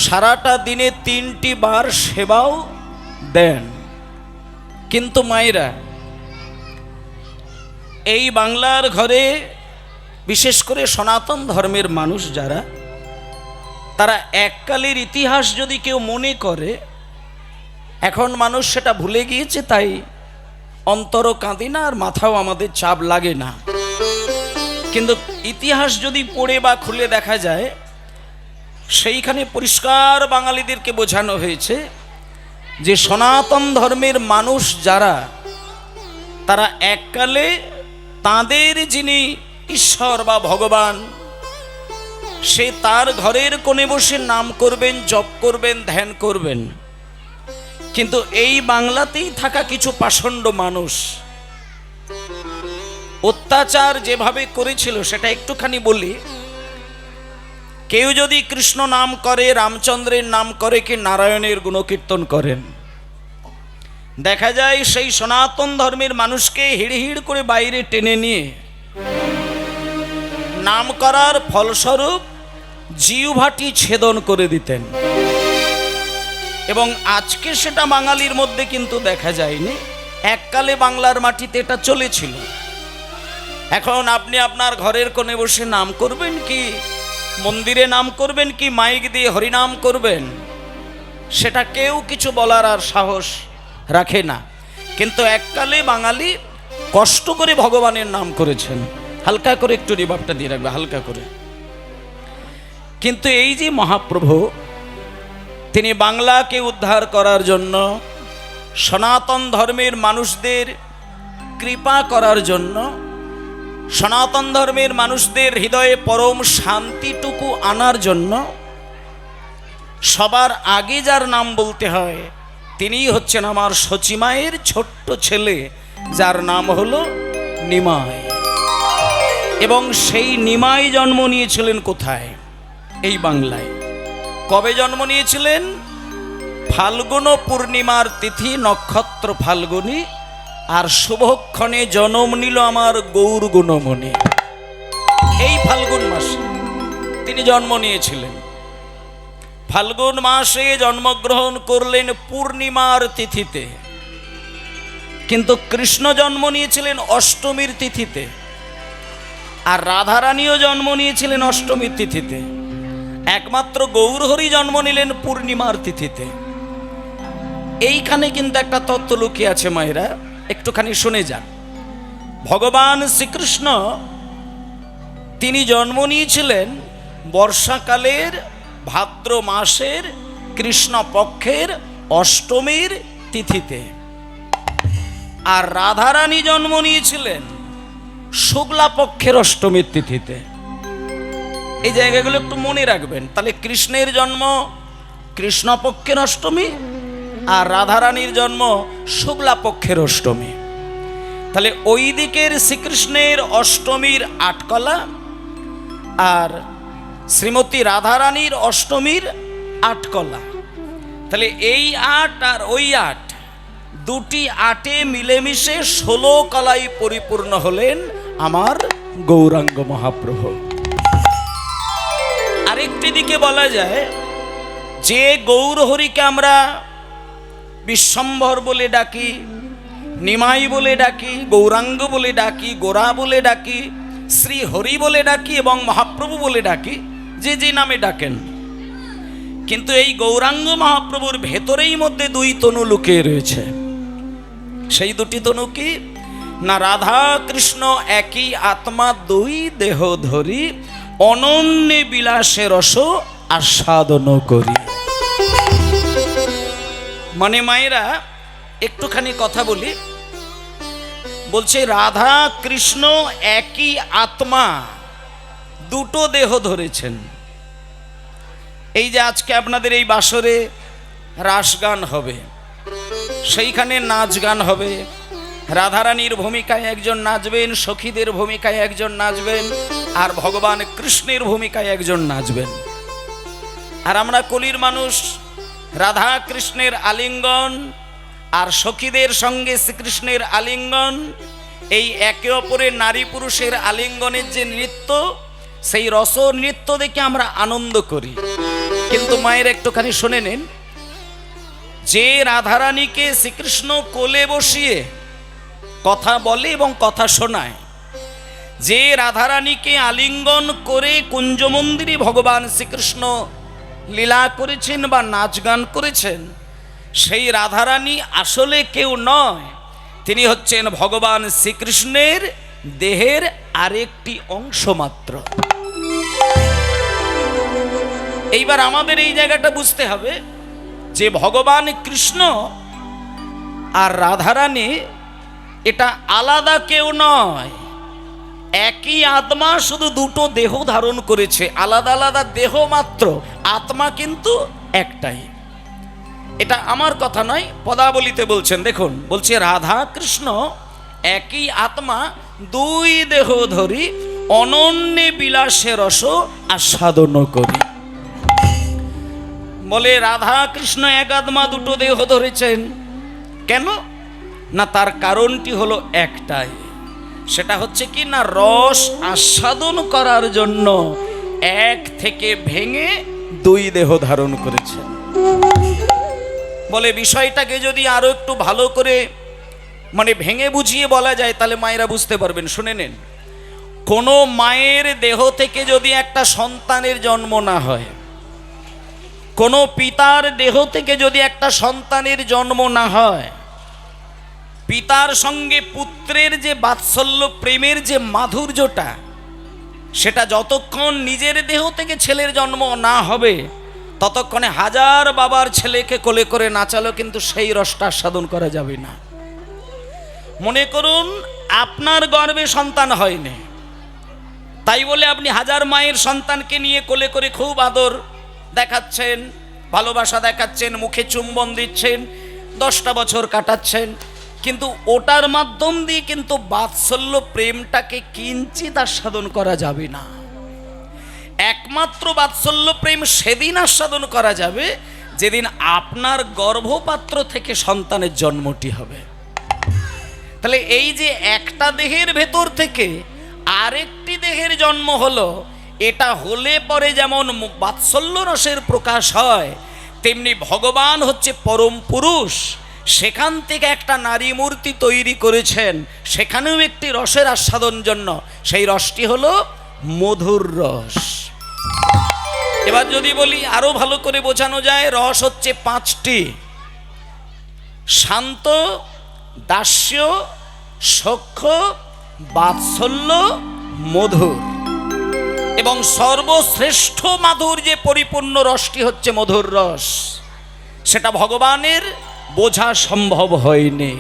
সারাটা দিনে 3টি বার সেবাও দেন। কিন্তু মায়েরা, এই বাংলার ঘরে বিশেষ করে সনাতন ধর্মের মানুষ যারা, তারা এককালের ইতিহাস যদি কেউ মনে করে, এখন মানুষ সেটা ভুলে গিয়েছে, তাই অন্তরও কাঁদে না আর মাথাও আমাদের চাপ লাগে না। কিন্তু ইতিহাস যদি পড়ে বা খুলে দেখা যায়, সেইখানে পরিষ্কার বাঙালিদেরকে বোঝানো হয়েছে যে সনাতন ধর্মের মানুষ যারা, তারা এককালে তাদের যিনি ঈশ্বর বা ভগবান, সে তার ঘরের কোণে বসে নাম করবেন, জপ করবেন, ধ্যান করবেন। কিন্তু এই বাংলাতেই থাকা কিছু পাষণ্ড মানুষ অত্যাচার যেভাবে করেছিল সেটা একটুখানি বলি। কেউ যদি কৃষ্ণ নাম করে, রামচন্দ্রের নাম করে, কি নারায়ণের গুণকীর্তন করেন, দেখা যায় সেই সনাতন ধর্মের মানুষকে হিড়হিড় করে বাইরে টেনে নিয়ে নাম করার ফলস্বরূপ জিহ্বাটি ছেদন করে দিতেন। এবং আজকে সেটা বাঙালির মধ্যে কিন্তু দেখা যায়নি, এককালে বাংলার মাটিতে এটা চলেছিল। এখন আপনি আপনার ঘরের কোণে বসে নাম করবেন, কি মন্দিরে নাম করবেন, কি মাইক দিয়ে হরিনাম করবেন, সেটা কেউ কিছু বলার আর সাহস রাখে না। কিন্তু এককালে বাঙালি কষ্ট করে ভগবানের নাম করেছেন। হালকা করে একটু রিভাবটা দিয়ে রাখবে, হালকা করে। কিন্তু এই যে মহাপ্রভু, তিনি বাংলাকে উদ্ধার করার জন্য, সনাতন ধর্মের মানুষদের কৃপা করার জন্য, সনাতন ধর্মের মানুষদের হৃদয়ে পরম শান্তিটুকু আনার জন্য সবার আগে যার নাম বলতে হয়, তিনিই হচ্ছেন আমার সচিমায়ের ছোট্ট ছেলে, যার নাম হলো নিমাই। এবং সেই নিমাই জন্ম নিয়েছিলেন কোথায়? এই বাংলায়। কবে জন্ম নিয়েছিলেন? ফাল্গুন পূর্ণিমার তিথি, নক্ষত্র ফাল্গুনী, আর শুভক্ষণে জন্ম নিল আমার গৌর গুণমণি। এই ফাল্গুন মাসে তিনি জন্ম নিয়েছিলেন। ফাল্গুন মাসে জন্মগ্রহণ করলেন পূর্ণিমার তিথিতে, কিন্তু কৃষ্ণ জন্ম নিয়েছিলেন অষ্টমীর তিথিতে, আর রাধারানীও জন্ম নিয়েছিলেন অষ্টমীর তিথিতে। একমাত্র গৌরহরি জন্ম নিলেন পূর্ণিমার তিথিতে। এইখানে কিন্তু একটা তত্ত্ব লুকিয়ে আছে মায়েরা, একটুখানি শুনে যান। ভগবান শ্রীকৃষ্ণ তিনি জন্ম নিয়েছিলেন বর্ষাকালের ভাদ্র মাসের কৃষ্ণ পক্ষের অষ্টমীর তিথিতে, আর রাধারানী জন্ম নিয়েছিলেন শুক্লা পক্ষের অষ্টমীর তিথিতে। এই জায়গাগুলো একটু মনে রাখবেন। তাহলে কৃষ্ণের জন্ম কৃষ্ণপক্ষের অষ্টমী, আর রাধারানীর জন্ম শুক্লা পক্ষের অষ্টমী। তাহলে ওই দিকের শ্রীকৃষ্ণের অষ্টমীর আটকলা, আর শ্রীমতী রাধারানীর অষ্টমীর আটকলা। তাহলে এই আট আর ওই আট, দুটি আটে মিলেমিশে 16 কলাই পরিপূর্ণ হলেন আমার গৌরাঙ্গ মহাপ্রভু। আরেকটি দিকে বলা যায় যে গৌরহরিকে আমরা বিশ্বম্ভর বলে ডাকি, নিমাই বলে ডাকি, গৌরাঙ্গ বলে ডাকি, গোরা বলে ডাকি, শ্রী হরি বলে ডাকি এবং মহাপ্রভু বলে ডাকি, যে যে নামে ডাকেন। কিন্তু এই গৌরাঙ্গ মহাপ্রভুর ভেতরেই মধ্যে 2 তনু লুকিয়ে রয়েছে। সেই 2টি তনু কি না? রাধা কৃষ্ণ একই আত্মা, 2 দেহ ধরি, অনন্য বিলাসে রস আস্বাদন করি। মানে মায়েরা একটুখানি কথা বলি, বলছে রাধা কৃষ্ণ একই আত্মা, 2টো দেহ ধরেছেন। এই যে আজকে আপনাদের এই বাসরে রাস গান হবে, সেইখানে নাচ গান হবে, রাধারানীর ভূমিকায় একজন নাচবেন, সখীদের ভূমিকায় একজন নাচবেন, আর ভগবান কৃষ্ণের ভূমিকায় একজন নাচবেন। আর আমরা কলির মানুষ, রাধা কৃষ্ণের আলিঙ্গন আর সখীদের সঙ্গে শ্রীকৃষ্ণের আলিঙ্গন, এই একে অপরের নারী পুরুষের আলিঙ্গনের যে নৃত্য, সেই রস নৃত্য দেখে আমরা আনন্দ করি। কিন্তু কিন্তু মায়ের একটুখানি শুনে নিন, যে রাধারানীকে শ্রীকৃষ্ণ কোলে বসিয়ে কথা বলে এবং কথা শোনায়, যে রাধারানীকে আলিঙ্গন করে কুঞ্জমন্দিরে ভগবান শ্রীকৃষ্ণ লীলা করেছেন বা নাচ গান করেছেন, সেই রাধারানী আসলে কেউ নয়, তিনি হচ্ছেন ভগবান শ্রীকৃষ্ণের দেহের আরেকটি অংশ মাত্র। এইবার আমাদের এই জায়গাটা বুঝতে হবে যে ভগবান কৃষ্ণ আর রাধারানী এটা আলাদা কেউ নয়, একই আত্মা, শুধু দুটো দেহ ধারণ করেছে, আলাদা আলাদা দেহ মাত্র, আত্মা কিন্তু একটাই। এটা আমার কথা নয়, পদাবলিতে বলছেন, দেখুন বলছে রাধা কৃষ্ণ একই আত্মা, দুই দেহ ধরি অনন্য বিলাসে রস আস্বাদন করি। বলে রাধা কৃষ্ণ এক আত্মা দুটো দেহ ধরেছেন কেন? না, তার কারণটি হলো একটাই, সেটা হচ্ছে কি না, রস আস্বাদন করার জন্য এক থেকে ভেঙে দুই দেহ ধারণ করেছেন। বলে বিষয়টাকে যদি আরো একটু ভালো করে ভেঙে বুঝিয়ে বলা যায় তাহলে মায়েরা বুঝতে পারবেন। শুনে নেন, কোনো মায়ের দেহ থেকে যদি একটা সন্তানের জন্ম না হয়, কোনো পিতার দেহ থেকে যদি একটা সন্তানের জন্ম না হয়, পিতার সঙ্গে পুত্রের যে বাৎসল্য প্রেমের যে মাধুর্যটা, সেটা যতক্ষণ নিজের দেহ থেকে ছেলের জন্ম না হবে ততক্ষণে হাজার বাবার ছেলেকে কোলে করে নাচালো কিন্তু সেই রসটা আস্বাদন করা যাবে না। মনে করুন আপনার গর্ভে সন্তান হয়নি, তাই বলে আপনি হাজার মায়ের সন্তানকে নিয়ে কোলে করে খুব আদর দেখাচ্ছেন, ভালোবাসা দেখাচ্ছেন, মুখে চুম্বন দিচ্ছেন, 10টা বছর কাটাচ্ছেন, কিন্তু ওটার মাধ্যম দিয়ে কিন্তু বাৎসল্য প্রেমটাকে কিঞ্চিত আস্বাদন করা যাবে না। একমাত্র বাৎসল্য প্রেম সেদিন আস্বাদন করা যাবে যেদিন আপনার গর্ভপাত্র থেকে সন্তানের জন্মটি হবে। তাহলে এই যে একটা দেহের ভেতর থেকে আরেকটি দেহের জন্ম হলো, এটা হলে পরে যেমন বাৎসল্য রসের প্রকাশ হয়, তেমনি ভগবান হচ্ছে পরম পুরুষ, সেখান থেকে একটা নারী মূর্তি তৈরি করেছেন, সেখানেও একটি রসের আস্বাদন জন্য, সেই রসটি হলো মধুর রস। এবার যদি বলি আরো ভালো করে বোঝানো যায়, রস হচ্ছে 5টি: শান্ত, দাস্য, সখ্য, বাৎসল্য, মধুর। এবং সর্বশ্রেষ্ঠ মাধুর্যে পরিপূর্ণ রসটি হচ্ছে মধুর রস। সেটা ভগবানের বোঝা সম্ভব হয়নি,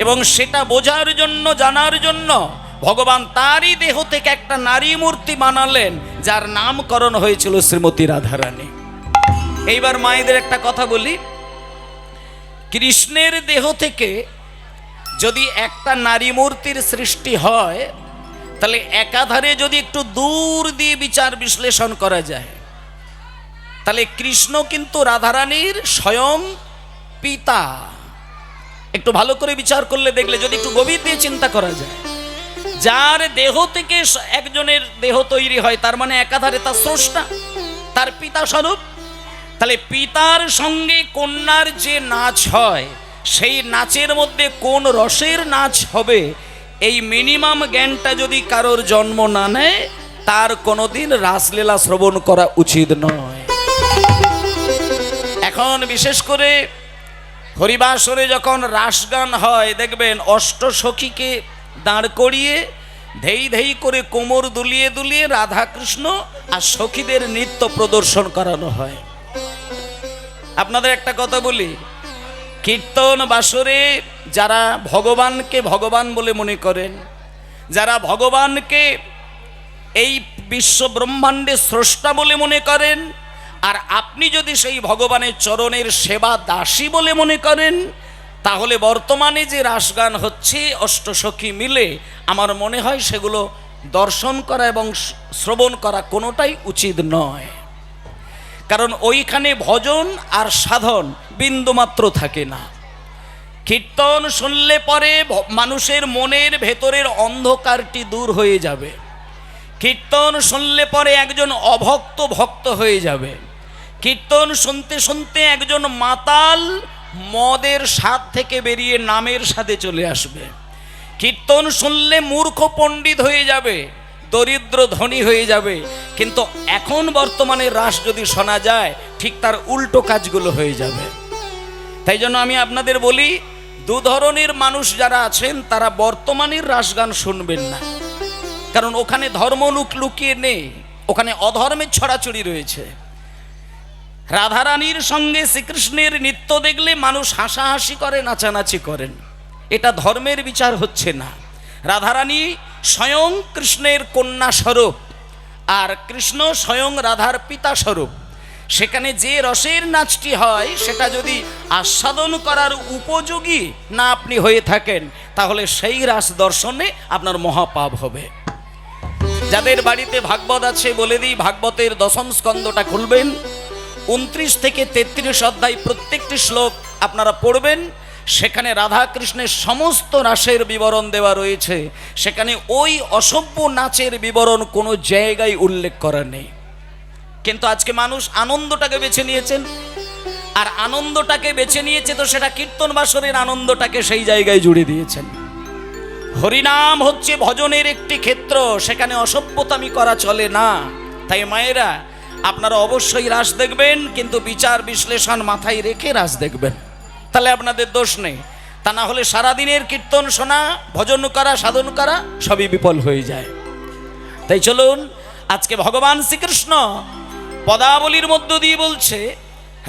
এবং সেটা বোঝার জন্য, জানার জন্য ভগবান তারই দেহ থেকে একটা নারী মূর্তি বানালেন, যার নামকরণ হয়েছিল শ্রীমতী রাধারানী। এইবার মায়েদের একটা কথা বলি, কৃষ্ণের দেহ থেকে যদি একটা নারী মূর্তির সৃষ্টি হয়, তাহলে একাধারে যদি একটু দূর দিয়ে বিচার বিশ্লেষণ করা যায়, তাহলে কৃষ্ণ কিন্তু রাধারানীর স্বয়ং পিতা। একটু ভালো করে বিচার করলে দেখলে, যদি একটু গভীর দিয়ে চিন্তা করা যায়, যার দেহ থেকে একজনের দেহ তৈরি হয়, তার মানে একাধারে তার স্রষ্টা, তার পিতা স্বরূপ। তাহলে পিতার সঙ্গে কন্যার যে নাচ হয়, সেই নাচের মধ্যে কোন রসের নাচ হবে, এই মিনিমাম জ্ঞানটা যদি কারোর জন্ম না নেয়, তার কোনোদিন রাসলীলা শ্রবণ করা উচিত নয়। এখন বিশেষ করে হরিবাসরে যখন রাসগান হয়, দেখবেন অষ্টসখীকে দাঁড় করিয়ে ধেই ধেই করে কোমর দুলিয়ে দুলিয়ে রাধাকৃষ্ণ আর সখীদের নৃত্য প্রদর্শন করানো হয়। আপনাদের একটা কথা বলি, কীর্তন বাসরে যারা ভগবানকে ভগবান বলে মনে করেন, যারা ভগবানকে এই বিশ্ব ব্রহ্মাণ্ডের স্রষ্টা বলে মনে করেন, আর আপনি যদি সেই ভগবানের চরণের সেবা দাসী বলে মনে করেন, তাহলে বর্তমানে যে রাসগান হচ্ছে অষ্টসখী মিলে, আমার মনে হয় সেগুলো দর্শন করা এবং শ্রবণ করা কোনোটাই উচিত নয়। কারণ ওইখানে ভজন আর সাধন বিন্দুমাত্র থাকে না। কীর্তন শুনলে পরে মানুষের মনের ভেতরের অন্ধকারটি দূর হয়ে যাবে। কীর্তন শুনলে পরে একজন অভক্ত ভক্ত হয়ে যাবে। কীর্তন শুনতে শুনতে একজন মাতাল মদের স্বাদ থেকে বেরিয়ে নামের স্বাদে চলে আসবে। কীর্তন শুনলে মূর্খ পণ্ডিত হয়ে যাবে, দরিদ্র ধনী হয়ে যাবে। কিন্তু এখন বর্তমানে রাস যদি শোনা যায়, ঠিক তার উল্টো কাজগুলো হয়ে যাবে। তাই জন্য আমি আপনাদের বলি, দু ধরনের মানুষ যারা আছেন তারা বর্তমানের রাস গান শুনবেন না, কারণ ওখানে ধর্ম লুকিয়ে নেই, ওখানে অধর্মের ছড়াছড়ি রয়েছে। রাধারানীর সঙ্গে শ্রীকৃষ্ণের নৃত্য দেখলে মানুষ হাসাহাসি করে, নাচানাচি করেন, এটা ধর্মের বিচার হচ্ছে না। রাধারানী স্বয়ং কৃষ্ণের কন্যা স্বরূপ, আর কৃষ্ণ স্বয়ং রাধার পিতা স্বরূপ। সেখানে যে রসের নাচটি হয় সেটা যদি আস্বাদন করার উপযোগী না আপনি হয়ে থাকেন, তাহলে সেই রাস দর্শনে আপনার মহাপাপ হবে। যাদের বাড়িতে ভাগবত আছে বলে দিই, ভাগবতের 10ম স্কন্ধটা খুলবেন, 29 থেকে 33 অধ্যায় প্রত্যেকটি শ্লোক আপনারা পড়বেন। সেখানে রাধা কৃষ্ণের সমস্ত রাসের বিবরণ দেওয়া রয়েছে। সেখানে ওই অসভ্য নাচের বিবরণ কোনো জায়গায় উল্লেখ করা নেই। কিন্তু আজকে মানুষ আনন্দটাকে বেছে নিয়েছেন, আর আনন্দটাকে বেছে নিয়েছে তো সেটা কীর্তন বাসরের আনন্দটাকে সেই জায়গায় জুড়ে দিয়েছেন। হরিনাম হচ্ছে ভজনের একটি ক্ষেত্র, সেখানে অসভ্যতামি করা চলে না। তাই মায়েরা, আপনারা অবশ্যই রাস দেখবেন, কিন্তু বিচার বিশ্লেষণ মাথায় রেখে রাস দেখবেন, তাহলে আপনাদের দোষ নেই। তা না হলে সারাদিনের কীর্তন শোনা, ভজন করা, সাধন করা সবই বিফল হয়ে যায়। তাই চলুন, আজকে ভগবান শ্রীকৃষ্ণ পদাবলীর মধ্য দিয়ে বলছে,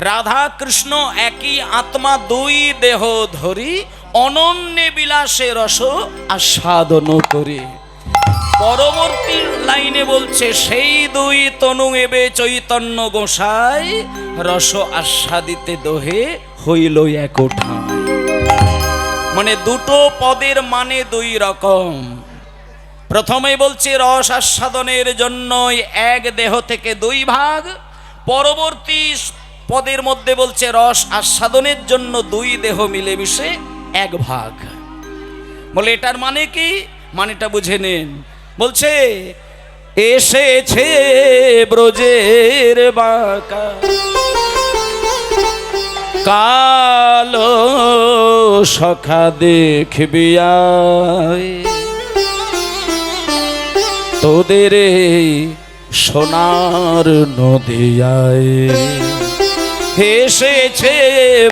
রাধা কৃষ্ণ একই আত্মা, দুই দেহ ধরি, অনন্য বিলাসে রস আস্বাদন করি। পরবর্তী লাইনে বলছে, সেই দুই তনু এবে চৈতন্য গোসাই, রস আস্বাদিতে দোহে হইল এক ঠাঁই। মানে দুটো পদের মানে দুই রকম। প্রথমে বলছে রস আস্বাদনের জন্য এক দেহ থেকে দুই ভাগ, পরবর্তী পদের মধ্যে বলছে রস আস্বাদনের জন্য দুই দেহ মিলেমিশে এক ভাগ। বলে এটার মানে কি? মানেটা বুঝে নিন। বলছে, এসেছে ব্রজের বাঁকা কালো সখা দেখবি আয়, তোদের সোনার নদিয়ায়। এসেছে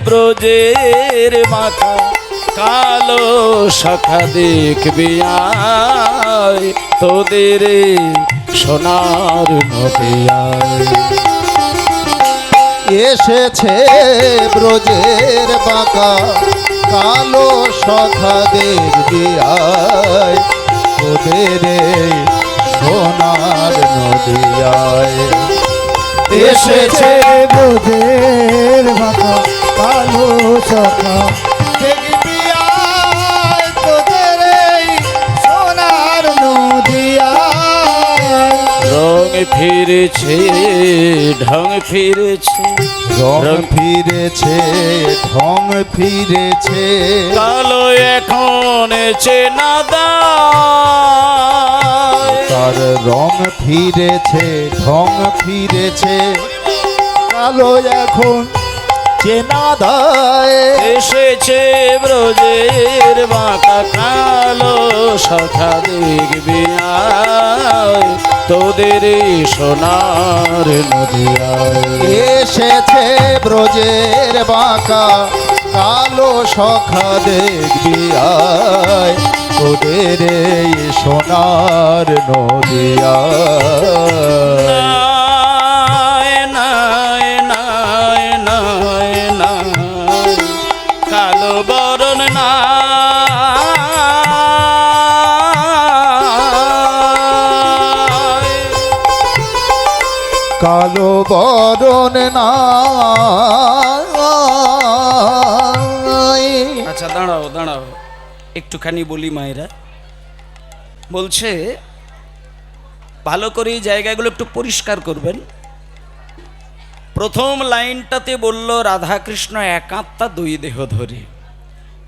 ব্রজের বাঁকা কালো সখা দেখবি আয়, তোদের সোনার নদিয়ায়। এসেছে ব্রজের বাঁকা কালো সখা দেখবি আয়, তোদের সোনার নদিয়ায়। এসেছে ব্রজের বাঁকা কালো সখা দেখবি আয়, তোদের সোনার নদিয়ায়। রং ফিরেছে ঢং ফিরেছে, রং ফিরেছে ঢং ফিরেছে, কালো এখন চেনা দায়। তার রং ফিরেছে ঢং ফিরেছে, কালো এখন চেনা দায়। এসেছে ব্রজের বাঁকা কালো সখা দেখবি আয়, তোদের সোনার নদিয়ায়। এসেছে ব্রজের বাঁকা কালো সখা দেখবি আয়, তোদের সোনার নদিয়ায়। নায় নায় নায় নায় নায়, কালো বরণ না কালো বরণ নাই। আচ্ছা দাঁড়াও দাঁড়াও, একটুখানি বলি মায়েরা। বলছে ভালো করে এই জায়গাগুলো একটু পরিষ্কার করবেন। প্রথম লাইনটাতে বলল রাধা কৃষ্ণ একাত্মা দুই দেহ ধরি,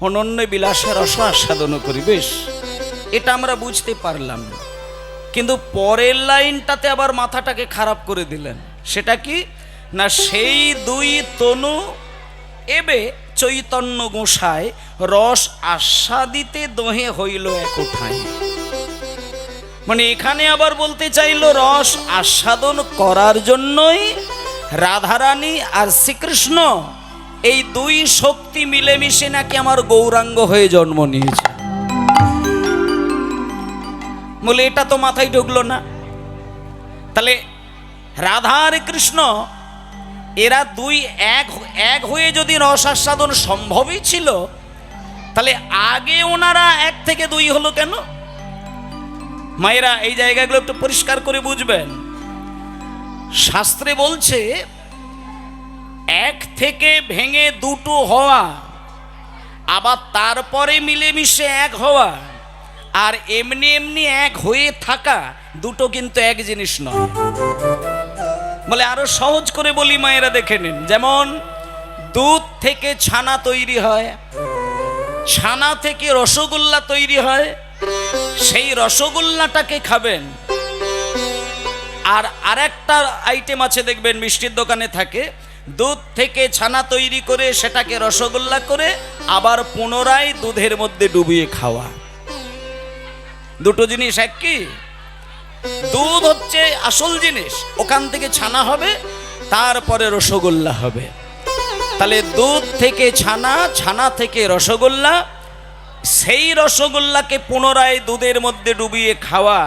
অনন্য বিলাসের রস আস্বাদন করি। বেশ, এটা আমরা বুঝতে পারলাম, কিন্তু পরের লাইনটাতে আবার মাথাটাকে খারাপ করে দিলেন। সেটা কি? না সেই দুই তনু এবে চৈতন্য গোসাই রস আস্বাদিতে দোহে হইল এক উঠাই। মানে এখানে আবার বলতে চাইল রস আস্বাদন করার জন্যই রাধারানী আর শ্রীকৃষ্ণ এই দুই শক্তি মিলেমিশে নাকি আমার গৌরাঙ্গ হয়ে জন্ম নিয়েছে। বলে এটা তো মাথায় ঢুকলো না। তাহলে রাধা আর কৃষ্ণ এরা দুই এক হয়ে যদি রস আস্বাদন সম্ভবই ছিল, তাহলে আগে ওনারা এক থেকে দুই হলো কেন? মায়েরা এই জায়গাগুলো একটু পরিষ্কার করে বুঝবেন। শাস্ত্রে বলছে এক থেকে ভেঙে দুটো হওয়া, আবার তারপরে মিলেমিশে এক হওয়া, আর এমনি এমনি এক হয়ে থাকা, দুটো কিন্তু এক জিনিস নয়। বলে আরো সহজ করে বলি মায়েরা দেখে নিন। যেমন দুধ থেকে ছানা তৈরি হয়, ছানা থেকে রসগোল্লা তৈরি হয়, সেই রসগোল্লাটাকে খাবেন। আর আরেকটা আইটেম আছে দেখবেন মিষ্টির দোকানে থাকে, দুধ থেকে ছানা তৈরি করে সেটাকে রসগোল্লা করে আবার পুনরায় দুধের মধ্যে ডুবিয়ে খাওয়া। দুটো জিনিস এক কি? দুধ হচ্ছে আসল জিনিস, ওখান থেকে ছানা হবে, তারপরে রসগোল্লা হবে। তাহলে দুধ থেকে ছানা, ছানা থেকে রসগোল্লা, সেই রসগোল্লাকে পুনরায় দুধের মধ্যে ডুবিয়ে খাওয়া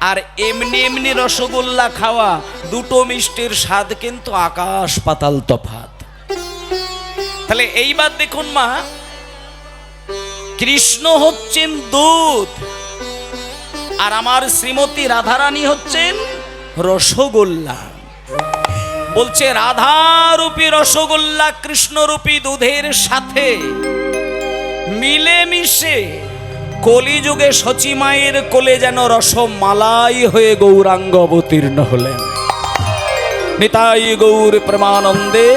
আর এমনি এমনি রসগোল্লা খাওয়া, দুটো মিষ্টির স্বাদ কিন্তু আকাশ পাতাল তফাৎ। তাহলে এইবার দেখুন মা, কৃষ্ণ হচ্ছেন দুধ আর আমার শ্রীমতী রাধারানী হচ্ছেন রসগোল্লা। বলছে রাধারূপী রসগোল্লা কৃষ্ণরূপী দুধের সাথে মিলেমিশে কলিযুগে সচিমায়ের কোলে যেন রসমালাই হয়ে গৌরাঙ্গ অবতীর্ণ হলেন। নিতাই গৌর প্রেমানন্দে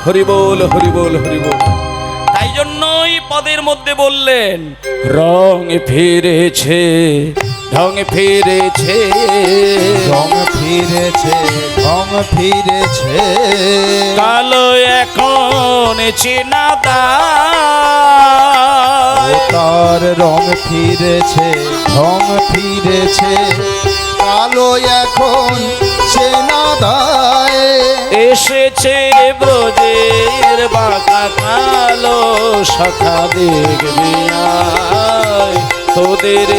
হরিবোল হরিবোল হরিবোল। তাই জন্যই পদের মধ্যে বললেন রং ফিরেছে, ঢং ফিরেছে, রং ফিরেছে, ঢং ফিরেছে, কালো এখন চেনা তার রং ফিরেছে, ঢং ফিরেছে, কালো এখন চেনা দায়। এসেছে ব্রজের বাঁকা কালো সখা দেখবি আয়, তোদের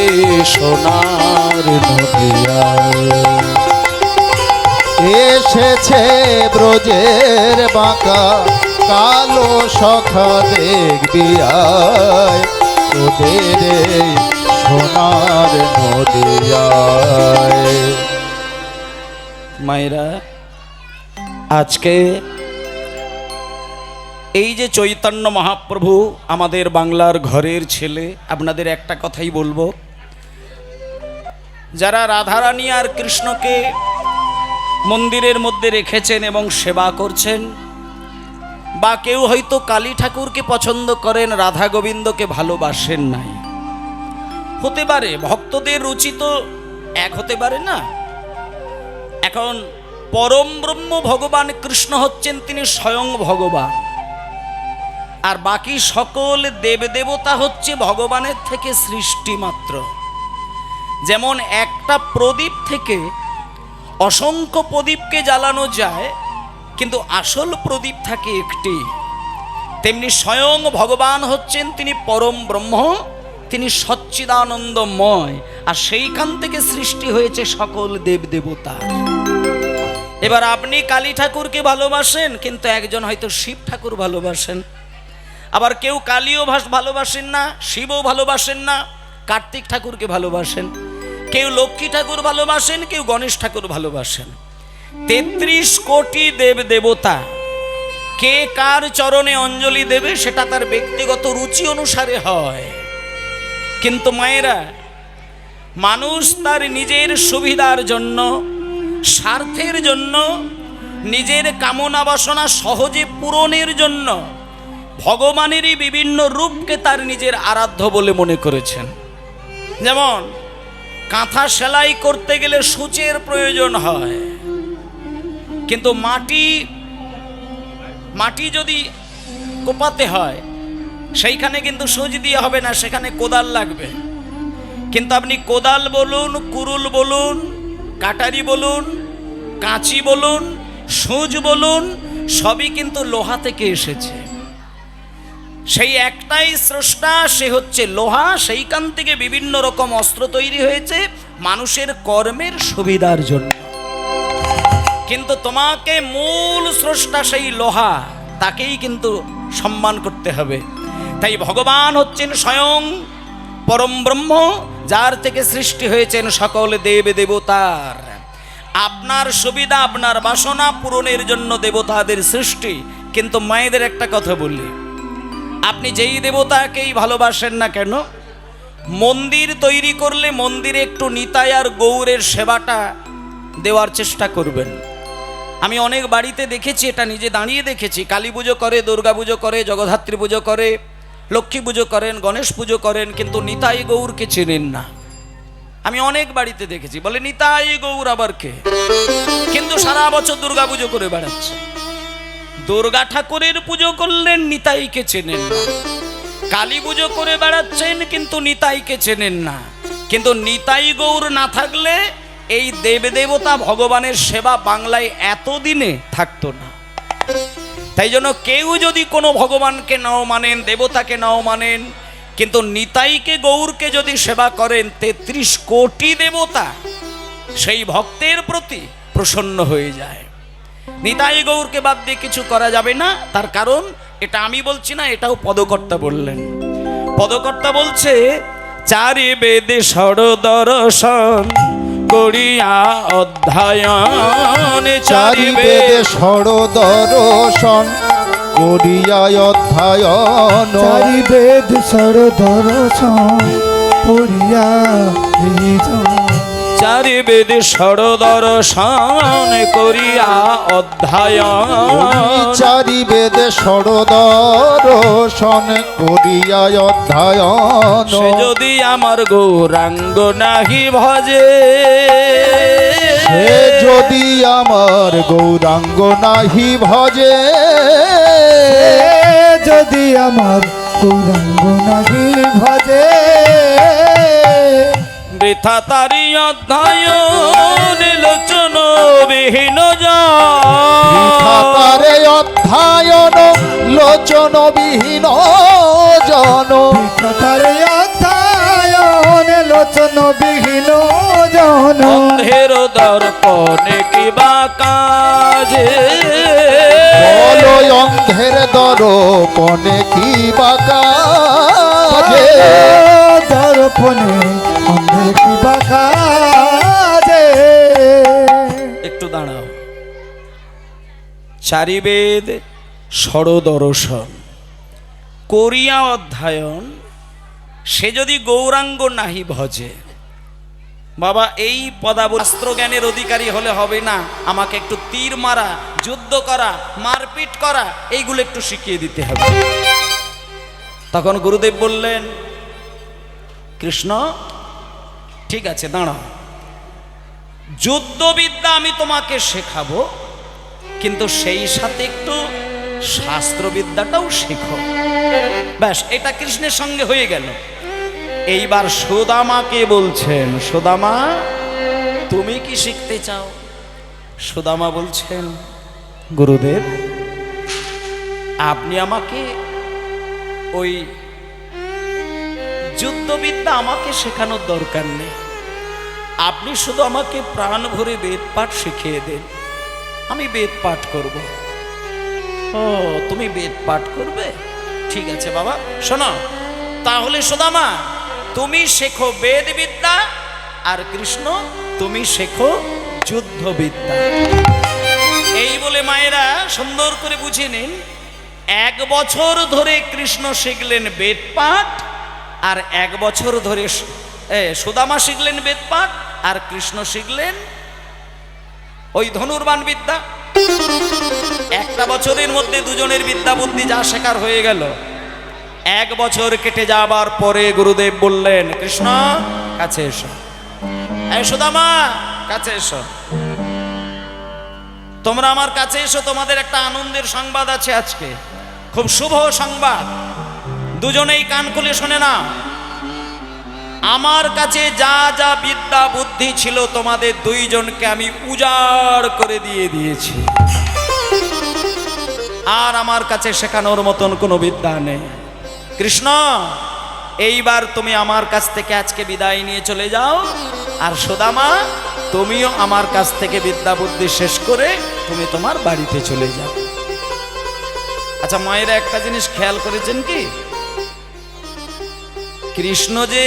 সোনার নদিয়ায়। এসেছে ব্রজের বাঁকা কালো সখা দেখবি আয়, তোদের এই সোনার নদিয়ায়। মায়েরা, আজকে এই যে চৈতন্য মহাপ্রভু আমাদের বাংলার ঘরের ছেলে, আপনাদের একটা কথাই বলবো, যারা রাধারানী আর কৃষ্ণকে মন্দিরের মধ্যে রেখেছেন এবং সেবা করছেন, বা কেউ হয়তো কালী ঠাকুরকে পছন্দ করেন, রাধা গোবিন্দকে ভালোবাসেন নাই, হতে পারে ভক্তদের রুচি তো এক হতে পারে না। এখন পরম ব্রহ্ম ভগবান কৃষ্ণ হচ্ছেন তিনি স্বয়ং ভগবান, আর বাকি সকল দেবদেবতা হচ্ছে ভগবানের থেকে সৃষ্টি মাত্র। যেমন একটা প্রদীপ থেকে অসংখ্য প্রদীপকে জ্বালানো যায়, কিন্তু আসল প্রদীপ থাকে একটি, তেমনি স্বয়ং ভগবান হচ্ছেন তিনি পরম ব্রহ্ম, তিনি সচ্চিদানন্দময়, আর সেইখান থেকে সৃষ্টি হয়েছে সকল দেবদেবতা। এবার আপনি কালী ঠাকুরকে ভালোবাসেন, কিন্তু একজন হয়তো শিব ঠাকুর ভালোবাসেন, আবার কেউ কালীও ভালোবাসেন না, শিবও ভালোবাসেন না, কার্তিক ঠাকুরকে ভালোবাসেন, কেউ লক্ষ্মী ঠাকুর ভালোবাসেন, কেউ গণেশ ঠাকুর ভালোবাসেন। 33 কোটি দেব দেবতা, কে কার চরণে অঞ্জলি দেবে সেটা তার ব্যক্তিগত রুচি অনুসারে হয়। কিন্তু মায়েরা, মানুষ তার নিজের সুবিধার জন্য, স্বার্থের জন্য, নিজের কামনা বাসনা সহজে পূরণের জন্য ভগবানেরই বিভিন্ন রূপকে তার নিজের আরাধ্য বলে মনে করেছেন। যেমন কাঁথা সেলাই করতে গেলে সূচের প্রয়োজন হয়, কিন্তু মাটি মাটি যদি কোপাতে হয় সেইখানে কিন্তু সুচ দিয়ে হবে না, সেখানে কোদাল লাগবে। কিন্তু আপনি কোদাল বলুন, কুরুল বলুন, কাটারি বলুন, কাঁচি বলুন, সুচ বলুন, সবই কিন্তু লোহা থেকে এসেছে। সেই একটাই স্রষ্টা, সে হচ্ছে লোহা। সেইখান থেকে বিভিন্ন রকম অস্ত্র তৈরি হয়েছে মানুষের কর্মের সুবিধার জন্য। কিন্তু তোমাকে মূল স্রষ্টা সেই লোহা, তাকেই কিন্তু সম্মান করতে হবে। তাই ভগবান হচ্ছেন স্বয়ং পরম ব্রহ্ম, যার থেকে সৃষ্টি হয়েছেন সকল দেব দেবতার। আপনার সুবিধা, আপনার বাসনা পূরণের জন্য দেবতাদের সৃষ্টি। কিন্তু মায়েদের একটা কথা বলি, আপনি যেই দেবতাকেই ভালোবাসেন না কেন, মন্দির তৈরি করলে মন্দিরে একটু নিতাই আর গৌরের সেবাটা দেওয়ার চেষ্টা করবেন। আমি অনেক বাড়িতে দেখেছি, এটা নিজে দাঁড়িয়ে দেখেছি, কালী পুজো করে, দুর্গা পুজো করে, জগদ্ধাত্রী পুজো করে, লক্ষ্মী পুজো করেন, গণেশ পুজো করেন, কিন্তু নিতাই গৌরকে চেনেন না। আমি অনেক বাড়িতে দেখেছি, বলে নিতাই গৌর আবার কে, কিন্তু সারা বছর দুর্গা পুজো করে বেড়াচ্ছে। দুর্গা ঠাকুরের পুজো করলেন, নিতাইকে চেনেন না। কালী পুজো করে বেড়াচ্ছেন, কিন্তু নিতাইকে চেনেন না। কিন্তু নিতাই গৌর না থাকলে এই দেবদেবতা ভগবানের সেবা বাংলায় এতদিনে থাকতো না। তাই জন্য কেউ যদি কোনো ভগবানকে নাও মানেন, দেবতাকে নাও মানেন, কিন্তু নিতাইকে গৌরকে যদি সেবা করেন, ৩৩ কোটি দেবতা সেই ভক্তের প্রতি প্রসন্ন হয়ে যায়। নিতাই গৌরকে বাদ দিয়ে কিছু করা যাবে না। তার কারণ এটা আমি বলছি না, এটাও পদকর্তা বললেন। পদকর্তা বলছে, চারি বেদে ষড়দর্শন করিয়া অধ্যায়ন, চারি বেদে ষড়দর্শন করিয়া অধ্যায়ন, চারি বেদ ষড়দর্শন করিয়া হৃদয়, চারি বেদে ষড়দর্শন করিয়া অধ্যায়ন, চারি বেদে ষড়দর্শন করিয়া অধ্যায়ন, সে যদি আমার গৌরাঙ্গ নাহি ভজে, সে যদি আমার গৌরাঙ্গ নাহি ভজে, যদি আমার গৌরাঙ্গ নাহি ভজে, বৃথা তারি অধ্যায়ন লোচন বিহীন তারে অধ্যায়ন লোচন বিহীন জন, তারে অধ্যায়ন লোচন বিহীন জন, অন্ধের দর্পণে কিবা কাজে, বলো অন্ধের দর্পণে কি বাকাজে, দর্পণে অন্ধের কি বাকাজে। একটু দাঁড়াও। চারি বেদ ষড়দর্শন করিয়া অধ্যায়ন, সে যদি গৌরাঙ্গ নাহি ভজে। বাবা, এই পদাবস্ত্র জ্ঞানের অধিকারী হলে হবে না, আমাকে একটু তীর মারা, যুদ্ধ করা, মারপিট করা, এইগুলো একটু শিখিয়ে দিতে হবে। তখন গুরুদেব বললেন, কৃষ্ণ ঠিক আছে দাঁড়াও, যুদ্ধবিদ্যা আমি তোমাকে শেখাবো, কিন্তু সেই সাথে একটু শাস্ত্রবিদ্যাটাও শেখো। ব্যাস, এটা কৃষ্ণের সঙ্গে হয়ে গেল। এইবার সুদামাকে বলছেন, সুদামা তুমি কি শিখতে চাও? সুদামা বলছেন, গুরুদেব আপনি আমাকে ওই যুদ্ধবিদ্যা আমাকে শেখানোর দরকার নেই, আপনি শুধু আমাকে প্রাণ ভরে বেদ পাঠ শিখিয়ে দেন, আমি বেদ পাঠ করব। ও তুমি বেদ পাঠ করবে? ঠিক আছে বাবা, শোনো তাহলে সুদামা তুমি শেখো বেদ বিদ্যা, আর কৃষ্ণ তুমি শেখো যুদ্ধবিদ্যা। এই বলে মায়েরা সুন্দর করে বুঝে নিন, 1 বছর ধরে কৃষ্ণ শিখলেন বেদ পাঠ, আর 1 বছর ধরে সুদামা শিখলেন বেদ পাঠ, আর কৃষ্ণ শিখলেন ওই ধনুর্বাণ বিদ্যা। 1টা বছরের মধ্যে দুজনের বিদ্যা বুদ্ধি যা শেখার হয়ে গেল। 1 বছর কেটে যাবার পরে গুরুদেব বললেন, কৃষ্ণ কাছে এসো, এই সুদামা কাছে এসো। তোমরা আমার কাছে এসো, তোমাদের একটা আনন্দের সংবাদ আছে আজকে, খুব শুভ সংবাদ। দুজনেই কান খুলে শোনে না। আমার কাছে যা যা বিদ্যা বুদ্ধি ছিল তোমাদের দুইজনকে আমি উজাড় করে দিয়েছি, আর আমার কাছে শেখানোর মতন কোনো বিদ্যা নেই। কৃষ্ণ, এইবার তুমি আমার কাছ থেকে আজকে বিদায় নিয়ে চলে যাও, আর সুদামা তুমিও আমার কাছ থেকে বিদ্যা বুদ্ধি শেষ করে তুমি তোমার বাড়িতে চলে যাও। আচ্ছা মায়েরা, একটা জিনিস খেয়াল করেছেন কি, কৃষ্ণ যে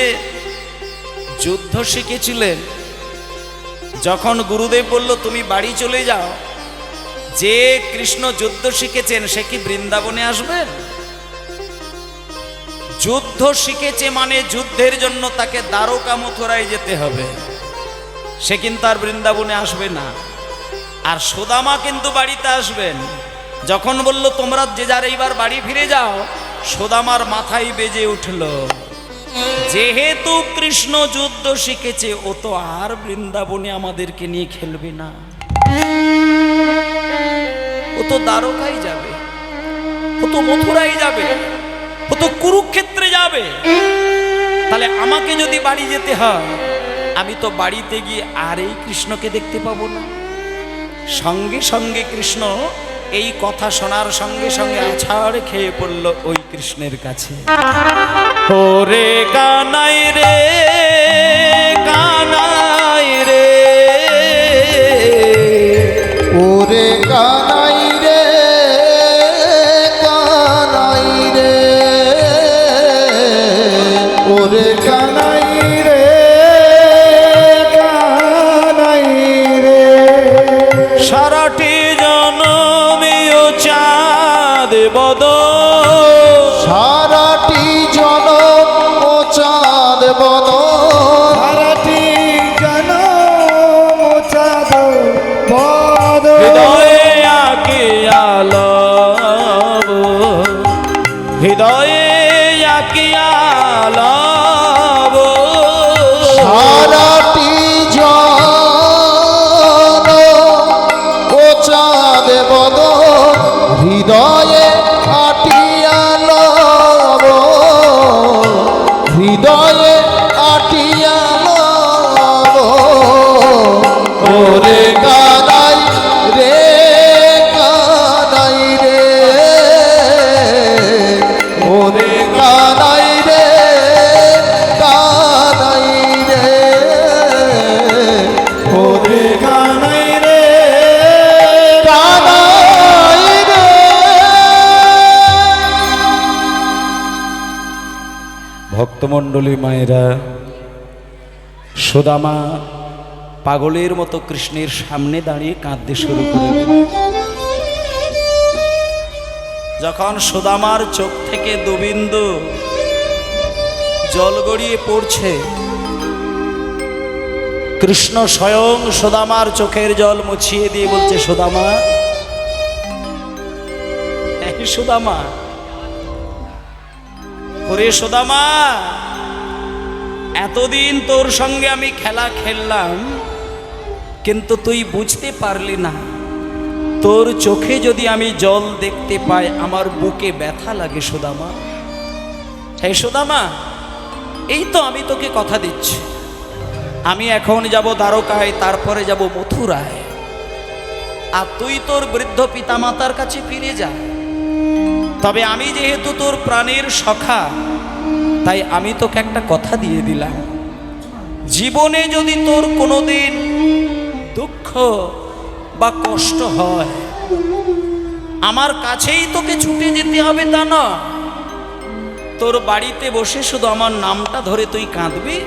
যুদ্ধ শিখেছিলেন, যখন গুরুদেব বলল তুমি বাড়ি চলে যাও, যে কৃষ্ণ যুদ্ধ শিখেছেন সে কি বৃন্দাবনে আসবেন? যুদ্ধ শিখেছে মানে যুদ্ধের জন্য তাকে দ্বারকা মথুরায় যেতে হবে, সে কিন্তু আর বৃন্দাবনে আসবে না। আর সুদামা কিন্তু বাড়িতে আসবেন। যখন বলল তোমরা যে যার এইবার বাড়ি ফিরে যাও, সুদামার মাথায় বেজে উঠল, যেহেতু কৃষ্ণ যুদ্ধ শিখেছে ও তো আর বৃন্দাবনে আমাদেরকে নিয়ে খেলবে না, ও তো দ্বারকায় যাবে, ও তো মথুরায় যাবে, ও তো কুরুক্ষেত্রে যাবে। তাহলে আমাকে যদি বাড়ি যেতে হয়, আমি তো বাড়িতে গিয়ে আর এই কৃষ্ণকে দেখতে পাবো না। সঙ্গে সঙ্গে কৃষ্ণ এই কথা শোনার সঙ্গে সঙ্গে আছাড় খেয়ে পড়ল ওই কৃষ্ণের কাছে। ওরে কানাই রে, কানাই রে, ওরে কানাই রে, কানাই রে, ওরে কানাই রে, কানাই রে, সারাটি জনমিও চাঁদ বদন, সারাটি জনম ও চাঁদ বদন, সারাটি জনম চাঁদ বদন, হৃদয়ে আঁকে আলব, হৃদয়ে আঁকে আলব, সারাটি জনম ও চাঁদ বদন, হৃদয়ে আটিয়া লব, হৃদয়ে আটিয়া লব, ওরে কানাই রে, কানাই রে, ওরে কানাই রে, কানাই রে, ওরে কানাই রে, কানাই রে। ভক্তমণ্ডলী মায়েরা, সুদামা পাগলের মতো কৃষ্ণের সামনে দাঁড়িয়ে কাঁদতে শুরু করে দিল। যখন সুদামার চোখ থেকে দুবিন্দু জল গড়িয়ে পড়ছে, কৃষ্ণ স্বয়ং সুদামার চোখের জল মুছিয়ে দিয়ে বলছে, সুদামা, এই সুদামা, ওরে সুদামা, এতদিন তোর সঙ্গে আমি খেলা খেললাম, কিন্তু তুই বুঝতে পারলি না, তোর চোখে যদি আমি জল দেখতে পাই আমার বুকে ব্যথা লাগে সুদামা। হ্যাঁ সুদামা, এই তো আমি তোকে কথা দিচ্ছি, আমি এখন যাব দ্বারকায়, তারপরে যাব মথুরায়, আর তুই তোর বৃদ্ধ পিতামাতার কাছে ফিরে যা। তবে আমি যেহেতু তোর প্রাণের সখা, তাই আমি তোকে একটা কথা দিয়ে দিলাম, জীবনে যদি তোর কোনোদিন দুঃখ বা কষ্ট হয়, আমার কাছেই তোকে ছুটে যেতে হবে তা না, তোর বাড়িতে বসে শুধু আমার নামটা ধরে তুই কাঁদবি।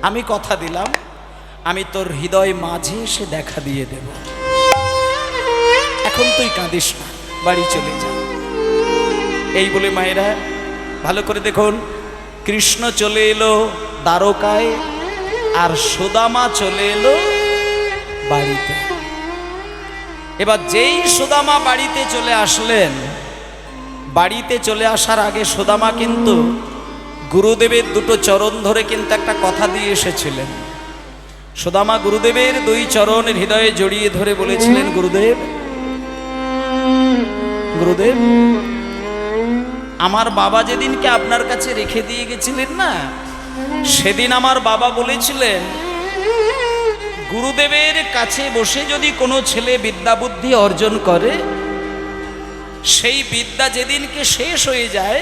আমি কথা দিলাম, আমি তোর হৃদয় মাঝে এসে দেখা দিয়ে দেব। এখন তুই কাঁদিস না, বাড়ি চলে যা। এই বলে মায়েরা ভালো করে দেখুন, কৃষ্ণ চলে এলো দ্বারকায়, আর সুদামা চলে এলো বাড়িতে। এবার যেই সুদামা বাড়িতে চলে আসলেন, বাড়িতে চলে আসার আগে সুদামা কিন্তু গুরুদেবের দুটো চরণ ধরে কিন্তু একটা কথা দিয়ে এসেছিলেন। সুদামা গুরুদেবের দুই চরণ হৃদয়ে জড়িয়ে ধরে বলেছিলেন, গুরুদেব, গুরুদেব, আমার বাবা যেদিনকে আপনার কাছে রেখে দিয়ে গেছিলেন না, সেদিন আমার বাবা বলেছিলেন, গুরুদেবের কাছে বসে যদি কোনো ছেলে বিদ্যা বুদ্ধি অর্জন করে, সেই বিদ্যা যেদিনকে শেষ হয়ে যায়,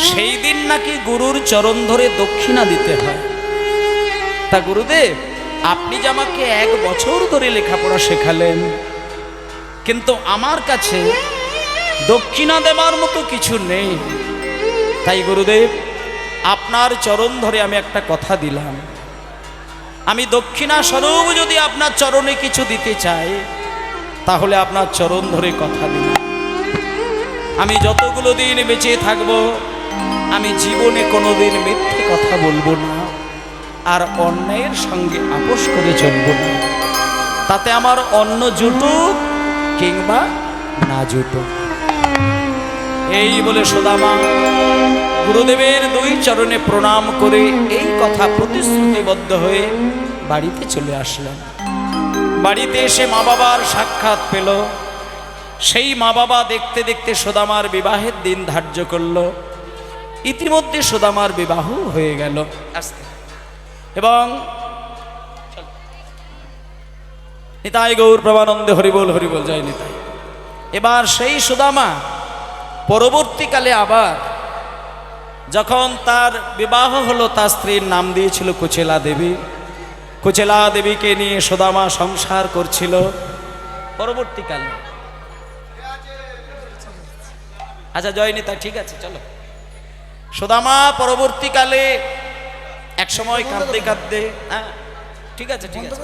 সেই দিন নাকি গুরুর চরণ ধরে দক্ষিণা দিতে হয়। তা গুরুদেব, আপনি যে আমাকে 1 বছর ধরে লেখাপড়া শেখালেন, কিন্তু আমার কাছে দক্ষিণা দেবার মতো কিছু নেই। তাই গুরুদেব, আপনার চরণ ধরে আমি একটা কথা দিলাম, আমি দক্ষিণা স্বরূপ যদি আপনার চরণে কিছু দিতে চাই, তাহলে আপনার চরণ ধরে কথা দিলাম, আমি যতগুলো দিন বেঁচে থাকব, আমি জীবনে কোনোদিন মিথ্যে কথা বলবো না, আর অন্যায়ের সঙ্গে আপোষ করে চলব না। তাতে আমার অন্ন জুটুক কিংবা না জুটুক। এই বলে সুদামা গুরুদেবের 2 চরণে প্রণাম করে এই কথা প্রতিশ্রুতিবদ্ধ হয়ে বাড়িতে চলে আসলেন। বাড়িতে এসে মা বাবার সাক্ষাৎ পেল। সেই মা বাবা দেখতে দেখতে সুদামার বিবাহের দিন ধার্য করল। ইতিমধ্যে সুদামার বিবাহ হয়ে গেল। এবং নিতাই গৌর প্রভানন্দে হরিবোল হরিবোল জয় নিতাই। এবার সেই সুদামা পরবর্তীকালে আবার যখন তার বিবাহ হলো, তার স্ত্রীর নাম দিয়েছিল কুচেলা দেবী। কুচেলা দেবীকে নিয়ে সুদামা সংসার করছিল পরবর্তীকালে। আচ্ছা জয় নিতাই, ঠিক আছে চলো। সুদামা পরবর্তীকালে এক সময় কাঁদতে কাঁদতে, হ্যাঁ ঠিক আছে ঠিক আছে,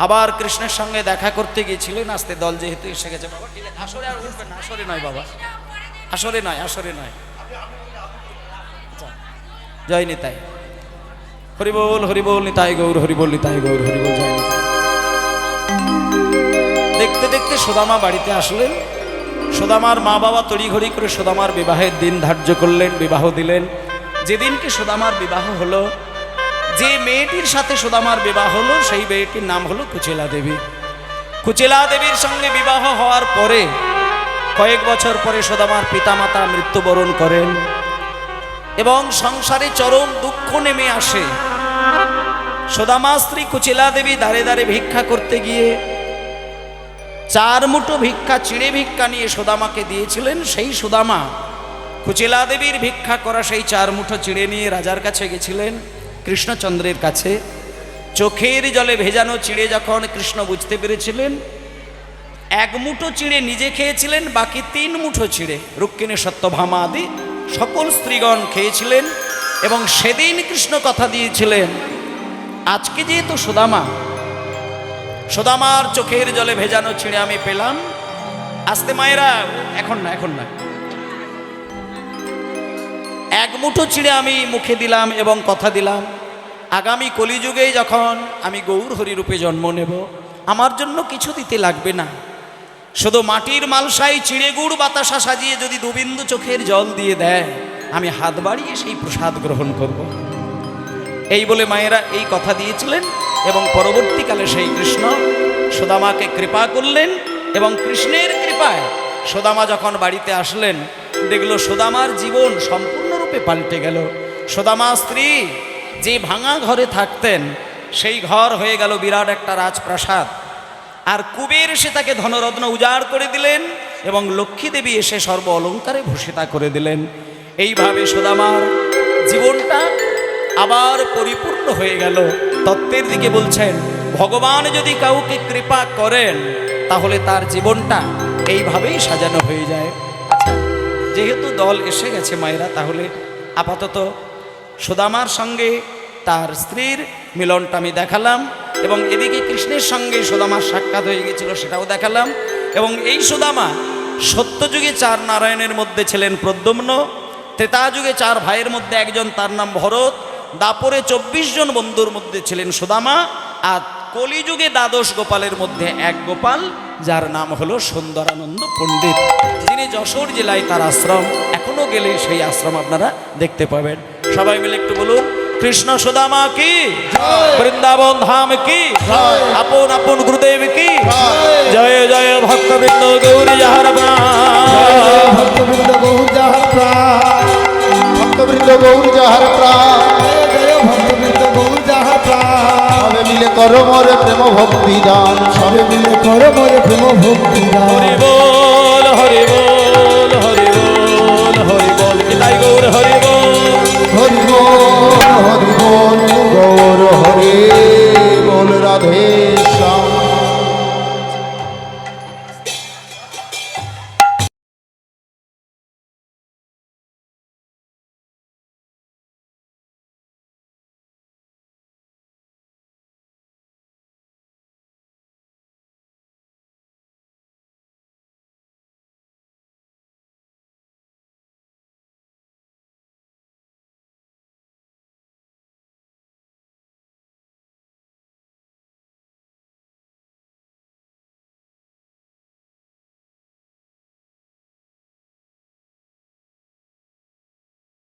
আবার কৃষ্ণের সঙ্গে দেখা করতে গিয়েছিলেন। আস্তে দল যেহেতু এসে গেছে, বাবা ঠিক আছে, আসরে আর উঠবেন না, আসরে নয় বাবা, আসরে নয়, আসরে নয়। জয় নিতাই, হরিবোল হরিবোল, নিতাই গৌর হরিবোল, নিতাই গৌর হরিবোল, জয় নিতাই। দেখতে দেখতে সুদামা বাড়িতে আসলেন। সুদামার মা বাবা তড়িঘড়ি করে সুদামার বিবাহের দিন ধার্য করলেন, বিবাহ দিলেন। যেদিনকে সুদামার বিবাহ হলো, যে মেয়েটির সাথে সুদামার বিবাহ হলো, সেই মেয়েটির নাম হলো কুচেলা দেবী। কুচেলা দেবীর সঙ্গে বিবাহ হওয়ার পরে কয়েক বছর পরে সুদামার পিতামাতা মৃত্যুবরণ করেন এবং সংসারে চরম দুঃখ নেমে আসে। সুদামা স্ত্রী কুচেলা দেবী দাঁড়ে দাঁড়ে ভিক্ষা করতে গিয়ে 4 মুঠো ভিক্ষা, চিড়ে ভিক্ষা নিয়ে সুদামাকে দিয়েছিলেন। সেই সুদামা কুচেলা দেবীর ভিক্ষা করা সেই 4 মুঠো চিড়ে নিয়ে রাজার কাছে গেছিলেন, কৃষ্ণচন্দ্রের কাছে। চোখের জলে ভেজানো চিড়ে যখন কৃষ্ণ বুঝতে পেরেছিলেন, 1 মুঠো চিড়ে নিজে খেয়েছিলেন, বাকি 3 মুঠো চিড়ে রুক্মিণী সত্যভামা আদি সকল স্ত্রীগণ খেয়েছিলেন। এবং সেদিন কৃষ্ণ কথা দিয়েছিলেন, আজকে যেহেতু সুদামার চোখের জলে ভেজানো চিড়ে আমি পেলাম, আস্তে মায়েরা, এখন না এখন না, 1 মুঠো চিড়ে আমি মুখে দিলাম এবং কথা দিলাম, আগামী কলিযুগে যখন আমি গৌর হরিরূপে জন্ম নেব, আমার জন্য কিছু দিতে লাগবে না, শুধু মাটির মালসায় চিড়ে গুড় বাতাসা সাজিয়ে যদি 2 বিন্দু চোখের জল দিয়ে দেয়, আমি হাত বাড়িয়ে সেই প্রসাদ গ্রহণ করব। এই বলে মায়েরা এই কথা দিয়েছিলেন। এবং পরবর্তীকালে সেই কৃষ্ণ সুদামাকে কৃপা করলেন এবং কৃষ্ণের কৃপায় সুদামা যখন বাড়িতে আসলেন, দেখল সুদামার জীবন সম্পূর্ণরূপে পাল্টে গেল। সুদামা স্ত্রী যে ভাঙা ঘরে থাকতেন, সেই ঘর হয়ে গেল বিরাট একটা রাজপ্রাসাদ। আর কুবের এসে তাকে ধনরত্ন উজাড় করে দিলেন এবং লক্ষ্মী দেবী এসে সর্ব অলঙ্কারে ভূষিতা করে দিলেন। এইভাবে সুদামার জীবনটা আবার পরিপূর্ণ হয়ে গেল। তত্ত্বের দিকে বলছেন, ভগবান যদি কাউকে কৃপা করেন, তাহলে তার জীবনটা এইভাবেই সাজানো হয়ে যায়। আচ্ছা, যেহেতু দল এসে গেছে মায়েরা, তাহলে আপাতত সুদামার সঙ্গে তার স্ত্রীর মিলনটা আমি দেখালাম, এবং এদিকে কৃষ্ণের সঙ্গে সুদামার সাক্ষাৎ হয়ে গেছিল, সেটাও দেখালাম। এবং এই সুদামা সত্যযুগে 4 নারায়ণের মধ্যে ছিলেন প্রদ্যুম্ন, ত্রেতা যুগে 4 ভাইয়ের মধ্যে একজন, তার নাম ভরত, দাপরে 24 জন বন্ধুর মধ্যে ছিলেন সুদামা, আর কলিযুগে 12 গোপালের মধ্যে এক গোপাল, যার নাম হলো সুন্দরানন্দ পণ্ডিত, যিনি যশোর জেলায় তার আশ্রম। এখনো গেলে সেই আশ্রম আপনারা দেখতে পাবেন। সবাই মিলে একটু বলুন, কৃষ্ণ সুদামা কি, বৃন্দাবন ধাম কি, আপন আপন গুরুদেব কি। জয় জয় ভক্তবৃন্দ গৌরী যাহার প্রাণ। ভক্তবৃন্দ গৌর যাহার প্রাণ, ভক্তবৃন্দ গৌর যাহার প্রাণ, জয় ভক্তবৃন্দ গৌর যাহার প্রাণ। সবে মিলে করো মোরে প্রেম ভক্তি দান, সবে মিলে করো মোরে প্রেম ভক্তি দান। হরি বল।